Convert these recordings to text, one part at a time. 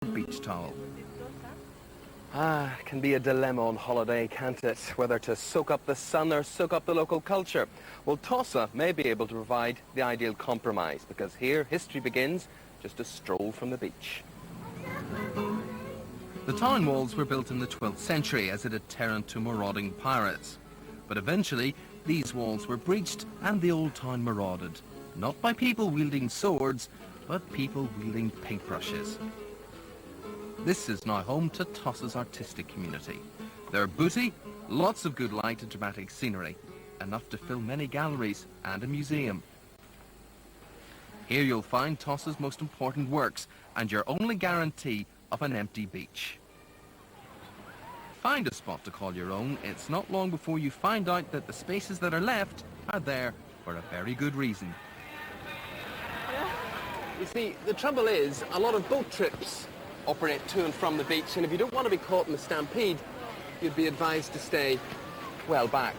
beach towel. It can be a dilemma on holiday, can't it? Whether to soak up the sun or soak up the local culture. Well, Tossa may be able to provide the ideal compromise, because here history begins just a stroll from the beach. The town walls were built in the 12th century as a deterrent to marauding pirates. But eventually, these walls were breached and the old town marauded. Not by people wielding swords, but people wielding paintbrushes. This is now home to Tossa's artistic community. Their booty, lots of good light and dramatic scenery, enough to fill many galleries and a museum. Here you'll find Tossa's most important works and your only guarantee of an empty beach. Find a spot to call your own. It's not long before you find out that the spaces that are left are there for a very good reason. You see, the trouble is, a lot of boat trips operate to and from the beach, and if you don't want to be caught in the stampede, you'd be advised to stay well back.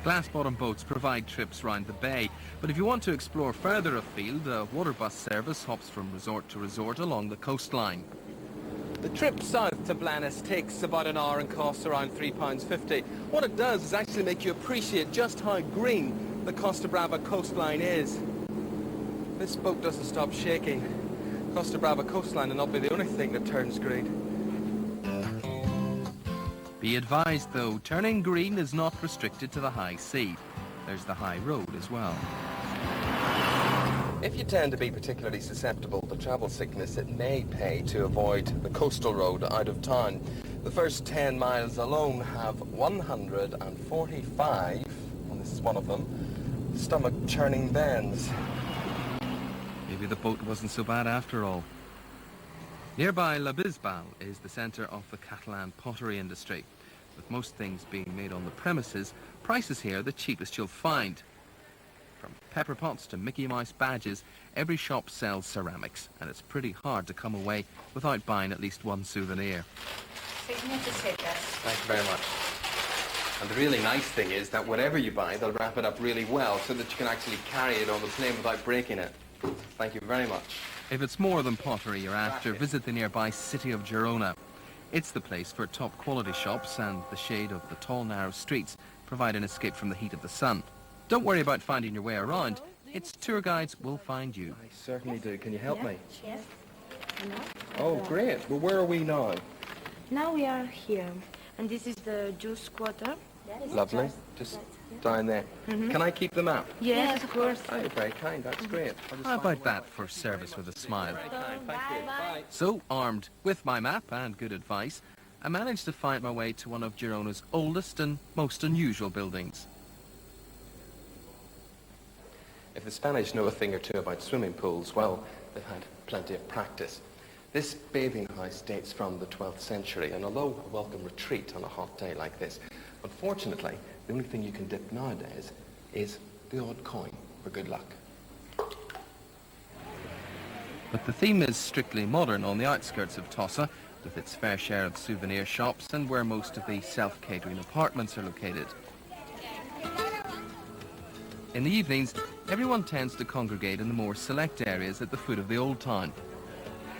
Glass-bottom boats provide trips round the bay, but if you want to explore further afield, a water bus service hops from resort to resort along the coastline. The trip south to Blanes takes about an hour and costs around £3.50. What it does is actually make you appreciate just how green the Costa Brava coastline is. This boat doesn't stop shaking. Costa Brava coastline will not be the only thing that turns green. Be advised though, turning green is not restricted to the high sea. There's the high road as well. If you tend to be particularly susceptible to travel sickness, it may pay to avoid the coastal road out of town. The first 10 miles alone have 145, and this is one of them, stomach-churning bends. Maybe the boat wasn't so bad after all. Nearby La Bisbal is the centre of the Catalan pottery industry. With most things being made on the premises, prices here are the cheapest you'll find. From pepper pots to Mickey Mouse badges, every shop sells ceramics, and it's pretty hard to come away without buying at least one souvenir. Thank you very much. And the really nice thing is that whatever you buy, they'll wrap it up really well so that you can actually carry it on the plane without breaking it. Thank you very much. If it's more than pottery you're after, visit the nearby city of Girona. It's the place for top quality shops, and the shade of the tall narrow streets provide an escape from the heat of the sun. Don't worry about finding your way around. Its tour guides will find you. I certainly do. Can you help me? Yes. Oh, great. Well, where are we now? Now we are here, and this is the juice quarter. Lovely. Just down there. Can I keep the map? Yes, of course. Oh, you're very kind. That's great. How about that for service with a smile? Very kind. Thank you. Bye. So, armed with my map and good advice, I managed to find my way to one of Girona's oldest and most unusual buildings. If the Spanish know a thing or two about swimming pools, well, they've had plenty of practice. This bathing house dates from the 12th century, and although a welcome retreat on a hot day like this, unfortunately, the only thing you can dip nowadays is the odd coin for good luck. But the theme is strictly modern on the outskirts of Tossa, with its fair share of souvenir shops and where most of the self-catering apartments are located. In the evenings, everyone tends to congregate in the more select areas at the foot of the old town.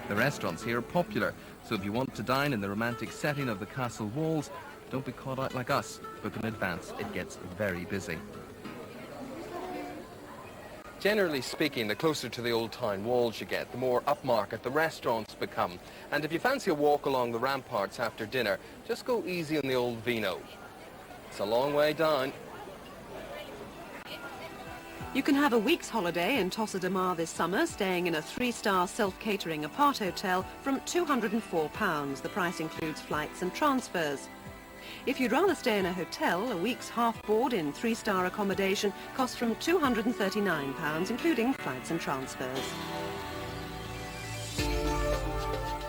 The restaurants here are popular, so if you want to dine in the romantic setting of the castle walls, don't be caught out like us. Book in advance, it gets very busy. Generally speaking, the closer to the old town walls you get, the more upmarket the restaurants become. And if you fancy a walk along the ramparts after dinner, just go easy on the old vino. It's a long way down. You can have a week's holiday in Tossa de Mar this summer, staying in a 3-star self-catering apart hotel from £204. The price includes flights and transfers. If you'd rather stay in a hotel, a week's half-board in 3-star accommodation costs from £239, including flights and transfers.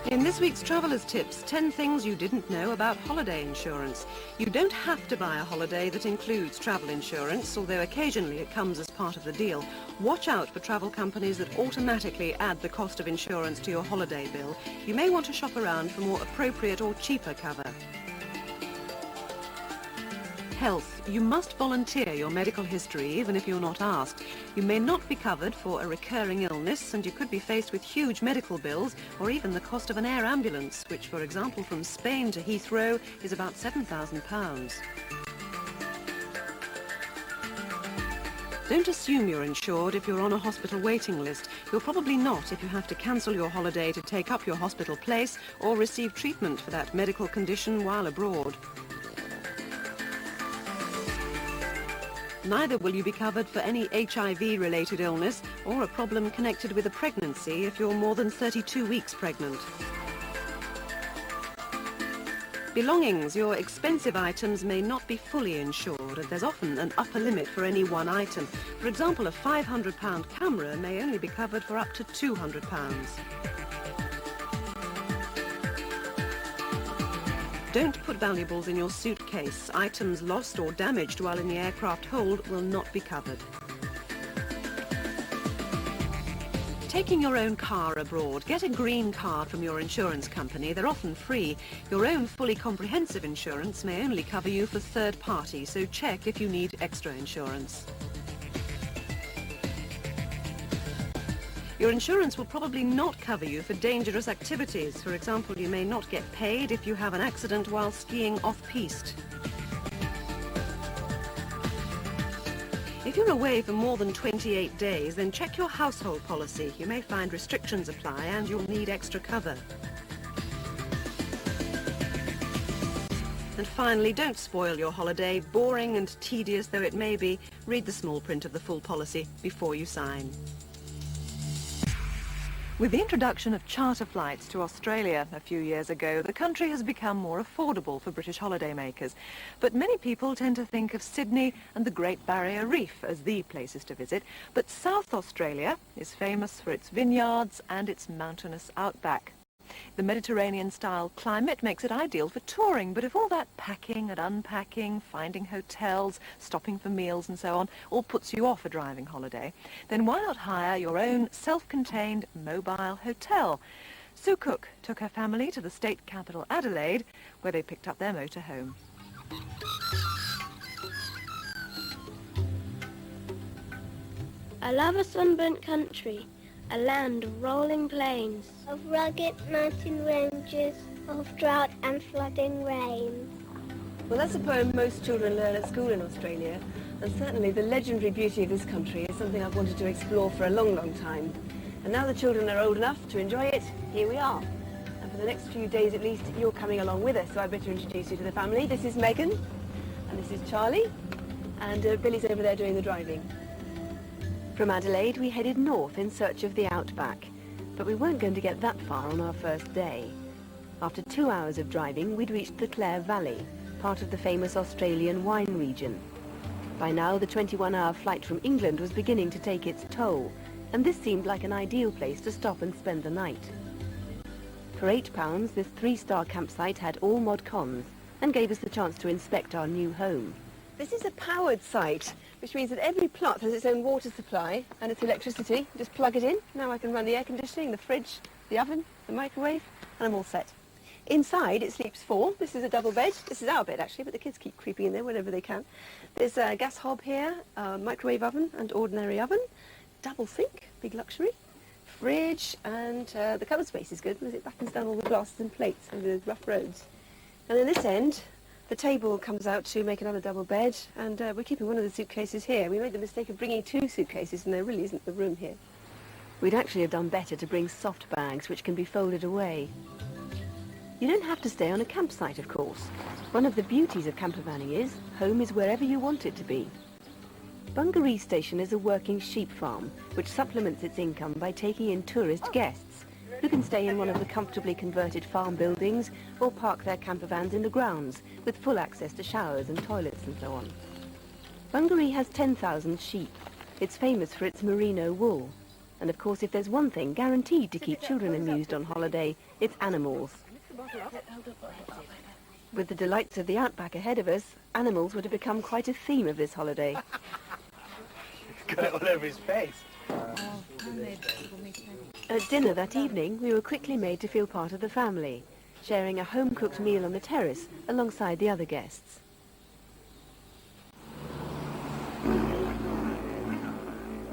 In this week's Traveller's Tips, 10 things you didn't know about holiday insurance. You don't have to buy a holiday that includes travel insurance, although occasionally it comes as part of the deal. Watch out for travel companies that automatically add the cost of insurance to your holiday bill. You may want to shop around for more appropriate or cheaper cover. health, you must volunteer your medical history even if you're not asked. You may not be covered for a recurring illness, and you could be faced with huge medical bills or even the cost of an air ambulance, which, for example, from Spain to Heathrow is about £7,000. Don't assume you're insured if you're on a hospital waiting list. You're probably not if you have to cancel your holiday to take up your hospital place or receive treatment for that medical condition while abroad. Neither will you be covered for any HIV-related illness or a problem connected with a pregnancy if you're more than 32 weeks pregnant. Belongings, your expensive items may not be fully insured, and there's often an upper limit for any one item. For example, a £500 camera may only be covered for up to £200. Don't put valuables in your suitcase. Items lost or damaged while in the aircraft hold will not be covered. Taking your own car abroad, get a green card from your insurance company. They're often free. Your own fully comprehensive insurance may only cover you for third parties, so check if you need extra insurance. Your insurance will probably not cover you for dangerous activities. For example, you may not get paid if you have an accident while skiing off-piste. If you're away for more than 28 days, then check your household policy. You may find restrictions apply and you'll need extra cover. And finally, don't spoil your holiday. Boring and tedious though it may be, read the small print of the full policy before you sign. With the introduction of charter flights to Australia a few years ago, the country has become more affordable for British holidaymakers. But many people tend to think of Sydney and the Great Barrier Reef as the places to visit. But South Australia is famous for its vineyards and its mountainous outback. The Mediterranean-style climate makes it ideal for touring, but if all that packing and unpacking, finding hotels, stopping for meals and so on, all puts you off a driving holiday, then why not hire your own self-contained mobile hotel? Sue Cook took her family to the state capital Adelaide, where they picked up their motorhome. I love a sunburnt country, a land of rolling plains, of rugged mountain ranges, of drought and flooding rain. Well, that's a poem most children learn at school in Australia, and certainly the legendary beauty of this country is something I've wanted to explore for a long, long time. And now the children are old enough to enjoy it, here we are. And for the next few days at least, you're coming along with us, so I'd better introduce you to the family. This is Megan, and this is Charlie, and Billy's over there doing the driving. From Adelaide, we headed north in search of the outback, but we weren't going to get that far on our first day. After 2 hours of driving, we'd reached the Clare Valley, part of the famous Australian wine region. By now, the 21-hour flight from England was beginning to take its toll, and this seemed like an ideal place to stop and spend the night. For £8, this 3-star campsite had all mod cons and gave us the chance to inspect our new home. This is a powered site, which means that every plot has its own water supply and its electricity. Just plug it in. Now I can run the air conditioning, the fridge, the oven, the microwave, and I'm all set. Inside, it sleeps 4. This is a double bed. This is our bed, actually, but the kids keep creeping in there whenever they can. There's a gas hob here, a microwave oven and ordinary oven, double sink, big luxury, fridge, and the cupboard space is good because it backens down all the glasses and plates over the rough roads. And then this end, the table comes out to make another double bed, and we're keeping one of the suitcases here. We made the mistake of bringing 2 suitcases, and there really isn't the room here. We'd actually have done better to bring soft bags, which can be folded away. You don't have to stay on a campsite, of course. One of the beauties of campervanning is, home is wherever you want it to be. Bungaree Station is a working sheep farm, which supplements its income by taking in tourist guests, who can stay in one of the comfortably converted farm buildings or park their campervans in the grounds with full access to showers and toilets and so on. Bungaree has 10,000 sheep. It's famous for its merino wool. And of course, if there's one thing guaranteed to keep children amused on holiday, it's animals. With the delights of the outback ahead of us, animals were to become quite a theme of this holiday. Got it all over his face. At dinner that evening, we were quickly made to feel part of the family, sharing a home-cooked meal on the terrace alongside the other guests.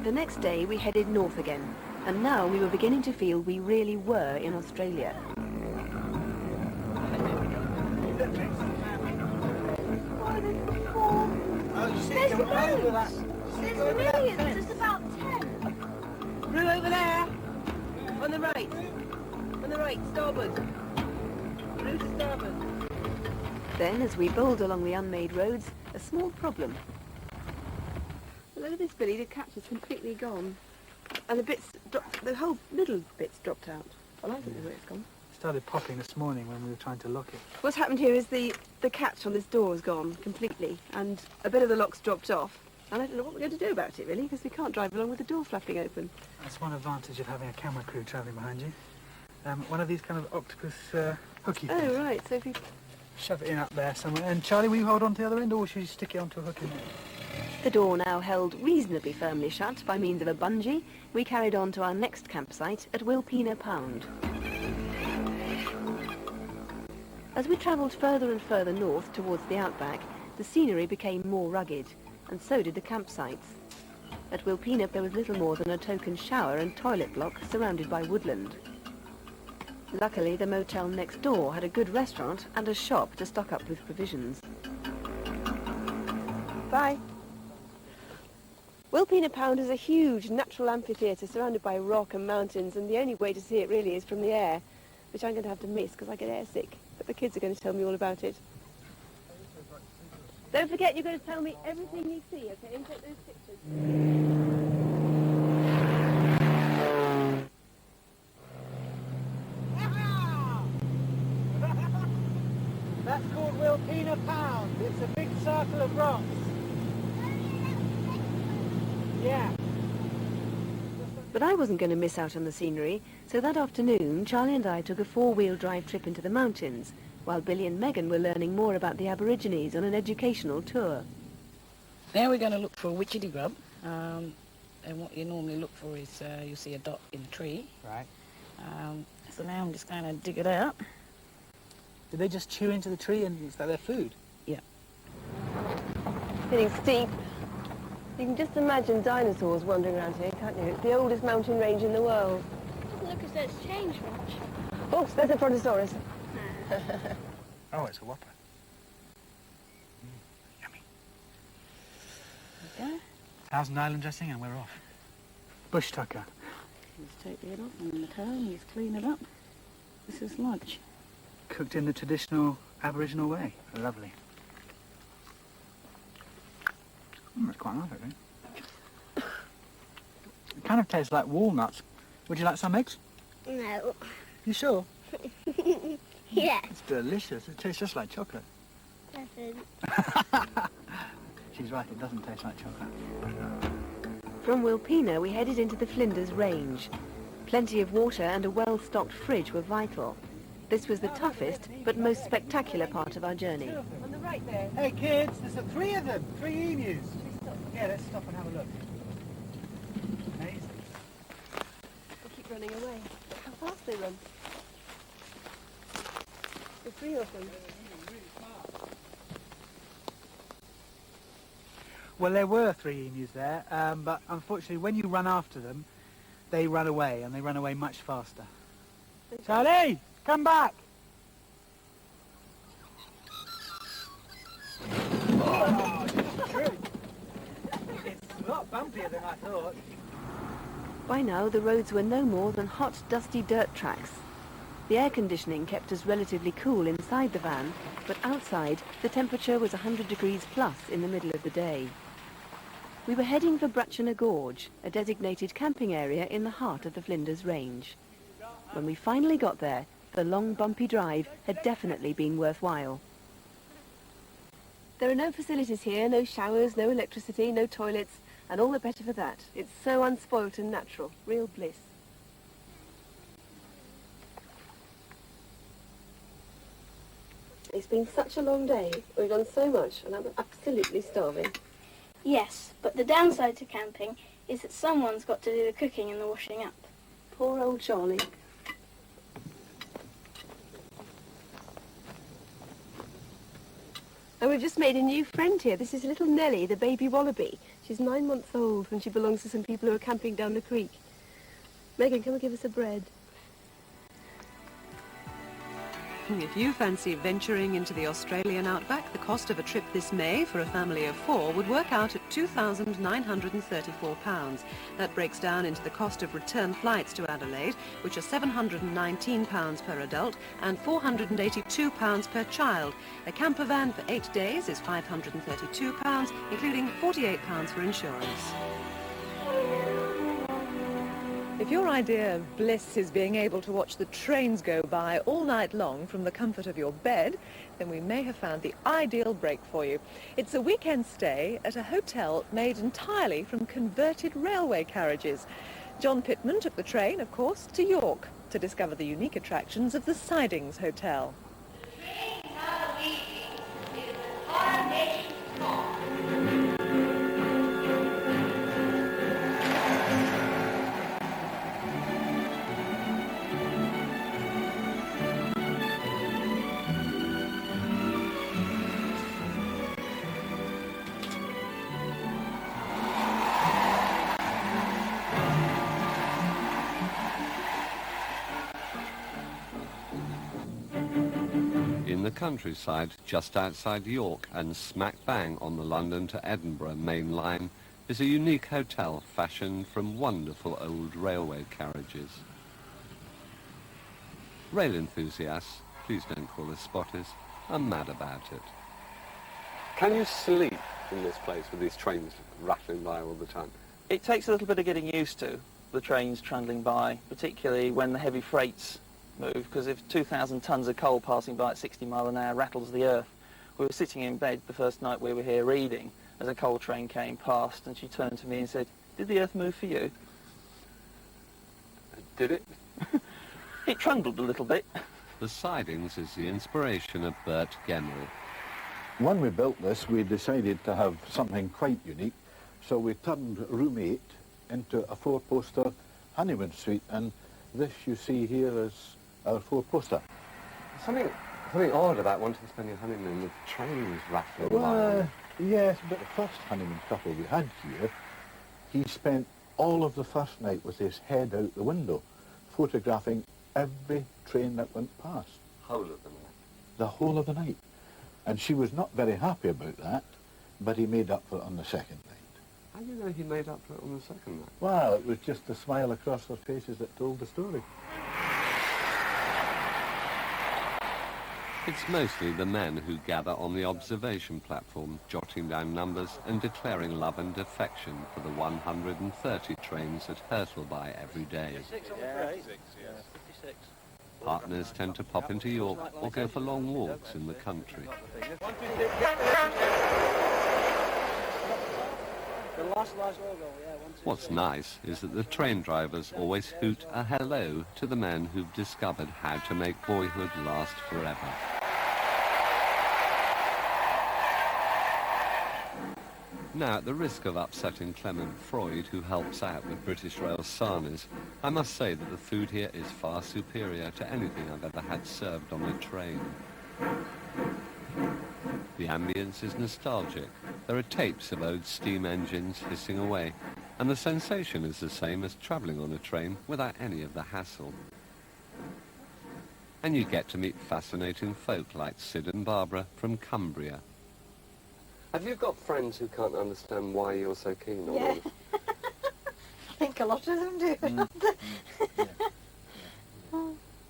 The next day we headed north again, and now we were beginning to feel we really were in Australia. There's loads. There's millions. There's about 10. Blue over there! On the right. On the right, starboard. Blue to starboard. Then, as we bowled along the unmade roads, a small problem. Look at this, Billy, the catch is completely gone. And the bits, the whole middle bit's dropped out. Well, I don't know where it's gone. Started popping this morning when we were trying to lock it. What's happened here is the catch on this door has gone completely, and a bit of the lock's dropped off. And I don't know what we're going to do about it, really, because we can't drive along with the door flapping open. That's one advantage of having a camera crew travelling behind you. One of these kind of octopus hooky things. Oh, right, so if you... Shove it in up there somewhere. And Charlie, will you hold on to the other end, or should you stick it onto a hook in there? The door now held reasonably firmly shut by means of a bungee, we carried on to our next campsite at Wilpena Pound. As we travelled further and further north towards the outback, the scenery became more rugged, and so did the campsites. At Wilpena there was little more than a token shower and toilet block surrounded by woodland. Luckily, the motel next door had a good restaurant and a shop to stock up with provisions. Bye. Wilpena Pound is a huge natural amphitheatre surrounded by rock and mountains, and the only way to see it really is from the air, which I'm going to have to miss because I get airsick. But the kids are going to tell me all about it. Don't forget, you're going to tell me everything you see, okay? And take those pictures. That's called Wilpena Pound. It's a big circle of rocks. Yeah. But I wasn't going to miss out on the scenery, so that afternoon Charlie and I took a four-wheel drive trip into the mountains, while Billy and Megan were learning more about the Aborigines on an educational tour. Now we're going to look for a witchetty grub, and what you normally look for is you see a dot in a tree. Right. So now I'm just going to dig it out. Do they just chew into the tree and is that their food? Yeah. Getting steep. You can just imagine dinosaurs wandering around here, can't you? It's the oldest mountain range in the world. Doesn't look as though it's changed much. Oh, there's a brontosaurus. Oh, it's a whopper. Yummy. Okay. Thousand Island dressing and we're off. Bush tucker. Just take the head off and the tail, just clean it up. This is lunch. Cooked in the traditional Aboriginal way. Lovely. That's quite nice, actually. It kind of tastes like walnuts. Would you like some eggs? No. You sure? Yes. It's delicious. It tastes just like chocolate. Doesn't. She's right, it doesn't taste like chocolate. From Wilpena, we headed into the Flinders Range. Plenty of water and a well-stocked fridge were vital. This was the toughest, but most spectacular part of our journey. On the right there. Hey kids, there's three of them. 3 emus. Yeah, let's stop and have a look. Amazing. They keep running away. Look how fast they run. There's 3 of them. Well, there were 3 emus there, but unfortunately when you run after them, they run away, and they run away much faster. Charlie, come back! Oh, it's true. It's a lot bumpier than I thought. By now, the roads were no more than hot, dusty dirt tracks. The air conditioning kept us relatively cool inside the van, but outside, the temperature was 100 degrees plus in the middle of the day. We were heading for Bratchana Gorge, a designated camping area in the heart of the Flinders Range. When we finally got there, the long, bumpy drive had definitely been worthwhile. There are no facilities here, no showers, no electricity, no toilets, and all the better for that. It's so unspoilt and natural, real bliss. It's been such a long day. We've done so much, and I'm absolutely starving. Yes, but the downside to camping is that someone's got to do the cooking and the washing up. Poor old Charlie. And we've just made a new friend here. This is little Nellie, the baby wallaby. She's 9 months old and she belongs to some people who are camping down the creek. Megan, come and give us a bread. If you fancy venturing into the Australian outback, the cost of a trip this May for a family of 4 would work out at £2,934. That breaks down into the cost of return flights to Adelaide, which are £719 per adult and £482 per child. A camper van for 8 days is £532, including £48 for insurance. If your idea of bliss is being able to watch the trains go by all night long from the comfort of your bed, then we may have found the ideal break for you. It's a weekend stay at a hotel made entirely from converted railway carriages. John Pittman took the train, of course, to York to discover the unique attractions of the Sidings Hotel. In the countryside, just outside York and smack bang on the London to Edinburgh main line, is a unique hotel fashioned from wonderful old railway carriages. Rail enthusiasts, please don't call us spotters, are mad about it. Can you sleep in this place with these trains rattling by all the time? It takes a little bit of getting used to, the trains trundling by, particularly when the heavy freights move, because if 2,000 tons of coal passing by at 60 mile an hour rattles the earth. We were sitting in bed the first night we were here reading as a coal train came past, and she turned to me and said, "Did the earth move for you?" Did it? It trundled a little bit. The Sidings is the inspiration of Bert Gemmell. When we built this, we decided to have something quite unique, so we turned room 8 into a 4-poster honeymoon suite, and this you see here is our 4-poster. Something odd about wanting to spend your honeymoon with trains rattling by. Well, yes, but the first honeymoon couple we had here, he spent all of the first night with his head out the window, photographing every train that went past. Whole of the night? The whole of the night. And she was not very happy about that, but he made up for it on the second night. How do you know he made up for it on the second night? Well, it was just the smile across their faces that told the story. It's mostly the men who gather on the observation platform, jotting down numbers and declaring love and affection for the 130 trains that hurtle by every day. Partners tend to pop into York or go for long walks in the country. What's nice is that the train drivers always hoot a hello to the men who've discovered how to make boyhood last forever. Now, at the risk of upsetting Clement Freud, who helps out with British Rail Sarnies, I must say that the food here is far superior to anything I've ever had served on a train. The ambience is nostalgic. There are tapes of old steam engines hissing away, and the sensation is the same as travelling on a train without any of the hassle. And you get to meet fascinating folk like Sid and Barbara from Cumbria. Have you got friends who can't understand why you're so keen on it? I think a lot of them do.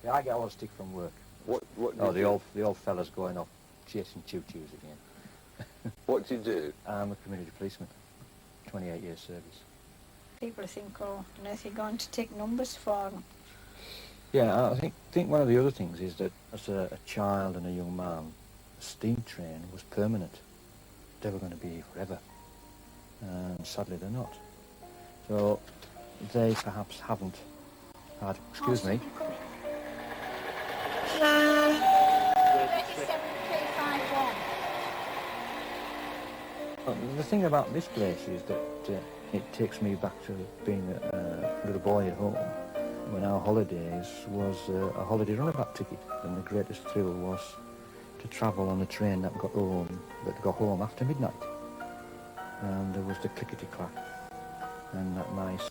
Yeah, I get a lot of stick from work. What the old fellas going off chasing choo-choos again. What do you do? I'm a community policeman, 28 years service. People think, oh, unless you're going to take numbers for them. Yeah, I think one of the other things is that as a child and a young man, a steam train was permanent. They were going to be here forever. And sadly they're not. So they perhaps haven't had, excuse me. The thing about this place is that it takes me back to being a little boy at home when our holidays was a holiday runabout ticket, and the greatest thrill was to travel on a train that got home after midnight. and there was the clickety-clack and that nice...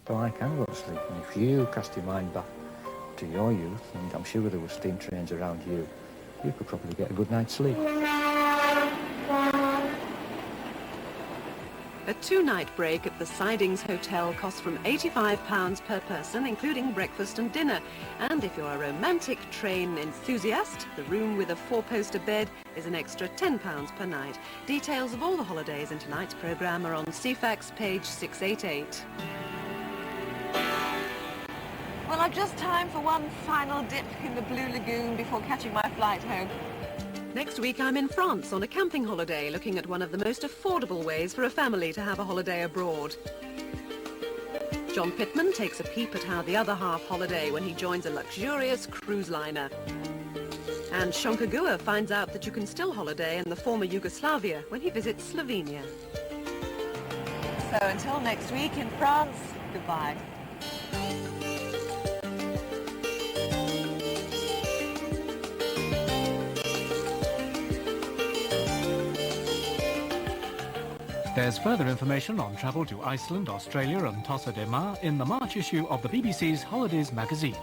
But I can go to sleep, and if you cast your mind back to your youth, and I'm sure there were steam trains around you, you could probably get a good night's sleep. A two-night break at the Sidings Hotel costs from £85 per person, including breakfast and dinner. And if you're a romantic train enthusiast, the room with a four-poster bed is an extra £10 per night. Details of all the holidays in tonight's programme are on CFAX page 688. Well, I've just time for one final dip in the Blue Lagoon before catching my flight home. Next week I'm in France on a camping holiday, looking at one of the most affordable ways for a family to have a holiday abroad. John Pittman takes a peep at how the other half holiday when he joins a luxurious cruise liner. And Shonka Gua finds out that you can still holiday in the former Yugoslavia when he visits Slovenia. So until next week in France, goodbye. There's further information on travel to Iceland, Australia and Tossa de Mar in the March issue of the BBC's Holidays magazine.